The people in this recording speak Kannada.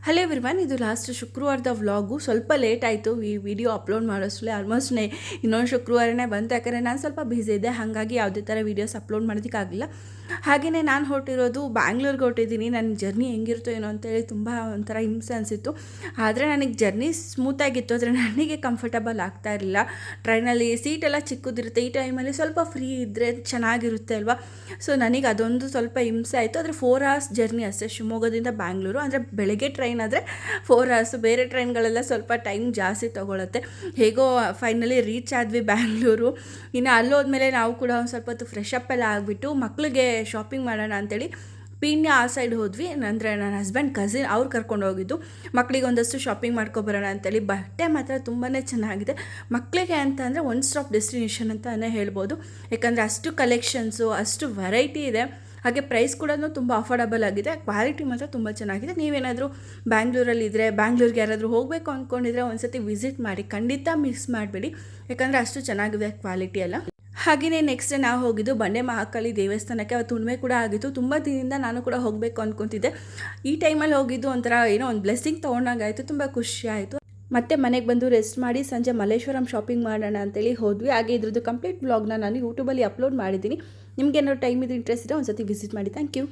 ಹಲೋ ಎವ್ರಿವನ್, ಇದು ಲಾಸ್ಟ್ ಶುಕ್ರವಾರದ ವ್ಲಾಗು. ಸ್ವಲ್ಪ ಲೇಟ್ ಆಯಿತು ಈ ವಿಡಿಯೋ ಅಪ್ಲೋಡ್ ಮಾಡೋಷ್ಟೇ. ಆಲ್ಮೋಸ್ಟ್ ಇನ್ನೊಂದು ಶುಕ್ರವಾರನೇ ಬಂತು. ಯಾಕಂದರೆ ನಾನು ಸ್ವಲ್ಪ ಬ್ಯುಸಿ ಇದ್ದೆ, ಹಾಗಾಗಿ ಯಾವುದೇ ಥರ ವೀಡಿಯೋಸ್ ಅಪ್ಲೋಡ್ ಮಾಡೋದಕ್ಕಾಗಲಿಲ್ಲ. ಹಾಗೆಯೇ ನಾನು ಹೊರಟಿರೋದು ಬ್ಯಾಂಗ್ಳೂರ್ಗೆ ಹೊರಟಿದ್ದೀನಿ. ನನ್ನ ಜರ್ನಿ ಹೆಂಗಿರುತ್ತೋ ಏನೋ ಅಂತೇಳಿ ತುಂಬ ಒಂಥರ ಹಿಂಸೆ ಅನಿಸಿತ್ತು. ಆದರೆ ನನಗೆ ಜರ್ನಿ ಸ್ಮೂತಾಗಿತ್ತು, ಆದರೆ ನನಗೆ ಕಂಫರ್ಟಬಲ್ ಆಗ್ತಾ ಇರಲಿಲ್ಲ. ಟ್ರೈನಲ್ಲಿ ಸೀಟೆಲ್ಲ ಚಿಕ್ಕದಿರುತ್ತೆ, ಈ ಟೈಮಲ್ಲಿ ಸ್ವಲ್ಪ ಫ್ರೀ ಇದ್ದರೆ ಚೆನ್ನಾಗಿರುತ್ತೆ ಅಲ್ವಾ. ಸೊ ನನಗೆ ಅದೊಂದು ಸ್ವಲ್ಪ ಹಿಂಸೆ ಆಯಿತು. ಆದರೆ 4 hours ಜರ್ನಿ ಅಷ್ಟೇ, ಶಿವಮೊಗ್ಗದಿಂದ ಬ್ಯಾಂಗ್ಳೂರು. ಅಂದರೆ ಬೆಳಗ್ಗೆ ಟ್ರೈನ್ ಆದರೆ 4 hours, ಬೇರೆ ಟ್ರೈನ್ಗಳೆಲ್ಲ ಸ್ವಲ್ಪ ಟೈಮ್ ಜಾಸ್ತಿ ತೊಗೊಳುತ್ತೆ. ಹೇಗೋ ಫೈನಲಿ ರೀಚ್ ಆದ್ವಿ ಬ್ಯಾಂಗ್ಳೂರು. ಇನ್ನು ಅಲ್ಲೋದ್ಮೇಲೆ ನಾವು ಕೂಡ ಒಂದು ಸ್ವಲ್ಪ ಹೊತ್ತು ಫ್ರೆಶ್ ಅಪ್ ಎಲ್ಲ ಆಗಿಬಿಟ್ಟು ಮಕ್ಕಳಿಗೆ ಶಾಪಿಂಗ್ ಮಾಡೋಣ ಅಂಥೇಳಿ ಪೀಣ್ಯ ಆ ಸೈಡ್ ಹೋದ್ವಿ. ಅಂದರೆ ನನ್ನ ಹಸ್ಬೆಂಡ್ ಕಸಿನ್ ಅವ್ರು ಕರ್ಕೊಂಡು ಹೋಗಿದ್ದು. ಮಕ್ಕಳಿಗೆ ಒಂದಷ್ಟು ಶಾಪಿಂಗ್ ಮಾಡ್ಕೊಬರೋಣ ಅಂತೇಳಿ. ಬಟ್ಟೆ ಮಾತ್ರ ತುಂಬಾ ಚೆನ್ನಾಗಿದೆ. ಮಕ್ಕಳಿಗೆ ಅಂತ ಅಂದರೆ ಒನ್ ಸ್ಟಾಪ್ ಡೆಸ್ಟಿನೇಷನ್ ಅಂತಲೇ ಹೇಳ್ಬೋದು. ಯಾಕಂದರೆ ಅಷ್ಟು ಕಲೆಕ್ಷನ್ಸು, ಅಷ್ಟು ವೆರೈಟಿ ಇದೆ. ಹಾಗೆ ಪ್ರೈಸ್ ಕೂಡ ತುಂಬ ಅಫೋರ್ಡಬಲ್ ಆಗಿದೆ. ಕ್ವಾಲಿಟಿ ಮಾತ್ರ ತುಂಬ ಚೆನ್ನಾಗಿದೆ. ನೀವೇನಾದರೂ ಬ್ಯಾಂಗ್ಳೂರಲ್ಲಿದ್ದರೆ, ಬ್ಯಾಂಗ್ಳೂರಿಗೆ ಯಾರಾದರೂ ಹೋಗಬೇಕು ಅಂದ್ಕೊಂಡಿದ್ರೆ ಒಂದು ಸತಿ ವಿಸಿಟ್ ಮಾಡಿ, ಖಂಡಿತ ಮಿಸ್ ಮಾಡಬೇಡಿ. ಯಾಕಂದರೆ ಅಷ್ಟು ಚೆನ್ನಾಗಿದೆ ಕ್ವಾಲಿಟಿ ಎಲ್ಲ. ಹಾಗೆಯೇ ನೆಕ್ಸ್ಟ್ ನಾವು ಹೋಗಿದ್ದು ಬಂಡೆ ಮಹಾಕಾಳಿ ದೇವಸ್ಥಾನಕ್ಕೆ. ಅವತ್ತು ಹುಣ್ಣಿಮೆ ಕೂಡ ಆಗಿತ್ತು. ತುಂಬ ದಿನದಿಂದ ನಾನು ಕೂಡ ಹೋಗಬೇಕು ಅಂದ್ಕೊತಿದ್ದೆ. ಈ ಟೈಮಲ್ಲಿ ಹೋಗಿದ್ದು ಒಂಥರ ಏನೋ ಒಂದು ಬ್ಲೆಸ್ಸಿಂಗ್ ತೊಗೊಂಡಾಗಾಯಿತು. ತುಂಬ ಖುಷಿ ಆಯಿತು. ಮತ್ತೆ ಮನೆಗೆ ಬಂದು ರೆಸ್ಟ್ ಮಾಡಿ ಸಂಜೆ ಮಲ್ಲೇಶ್ವರಂ ಶಾಪಿಂಗ್ ಮಾಡೋಣ ಅಂತೇಳಿ ಹೋದ್ವಿ. ಹಾಗೆ ಇದ್ರದ್ದು ಕಂಪ್ಲೀಟ್ ವ್ಲಾಗ್ನ ನಾನು ಯೂಟ್ಯೂಬಲ್ಲಿ ಅಪ್ಲೋಡ್ ಮಾಡಿದ್ದೀನಿ. ನಿಮಗೇನಾದ್ರು ಟೈಮ್ ಇದು ಇಂಟ್ರೆಸ್ಟ್ ಇದ್ದರೆ ಒಂದು ಸತಿ ವಿಸಿಟ್ ಮಾಡಿ. Thank you.